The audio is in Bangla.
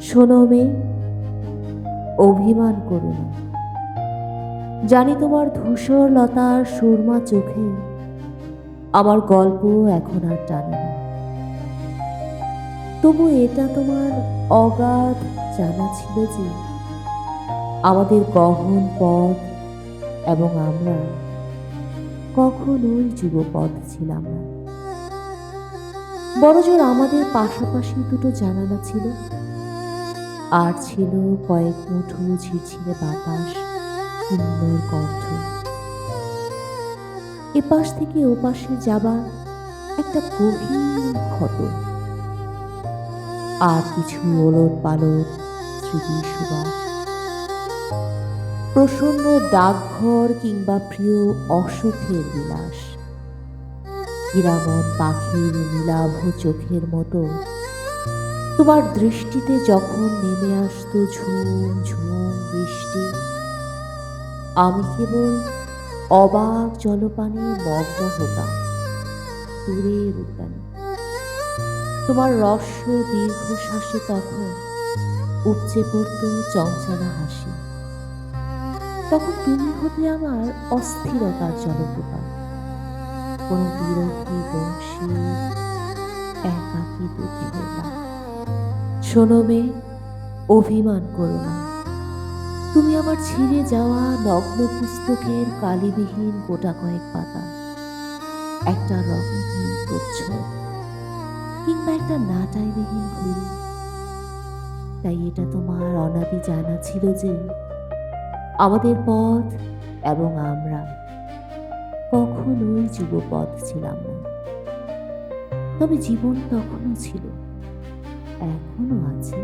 শোনো মেয়ে, অভিমান করো না। জানি তোমার ধূসর লতার সুরমা চোখে আমার গল্প এখন আর টানে না। তবু এটা তোমার অগাধ জানা ছিল যে আমাদের গহন পথ এবং আমরা কখনোই যুগপথ ছিলাম না। বড়জোর আমাদের পাশাপাশি দুটো জানালা ছিল, আর ছিল কয়েক মুঠো ঝিরঝিরে বাতাস, সুন্দর গন্ধ। এপাশ থেকে ওপাশে যাবার একটা গভীর ক্ষত, আর কিছু ওলট পালট স্মৃতির সুবাস। প্রসন্ন ডাকঘর কিংবা প্রিয় অসুখের বিলাস। হীরামন পাখির নীলাভ চোখের মতো তোমার দৃষ্টিতে যখন নেমে আসতো ঝুম ঝুম বৃষ্টি, আমি কেবল অবাক জলপানে মগ্ন হতাম দূরের উদ্যানে। তোমার রস্য দীর্ঘশ্বাসে তখন উপচে পড়ত চঞ্চলা হাসি। তখন তুমি হতে আমার অস্থিরতার জলপ্রপাত, কোন বিরোধী বংশী একাকী দুঃখের না। শোনো মেয়ে, অভিমান করো না। তুমি আমার ছিঁড়ে যাওয়া নগ্ন পুস্তকের কালিবিহীন গোটা কয়েক পাতা, একটা রঙহীন প্রচ্ছদ কিংবা একটা নাটাইবিহীন ঘুড়ি। তাই এটা তোমার অনাদি জানা ছিল যে আমাদের পথ এবং আমরা কখনোই যুগপথ ছিলাম না। তবে জীবন তখনও ছিল, এখনো আছে।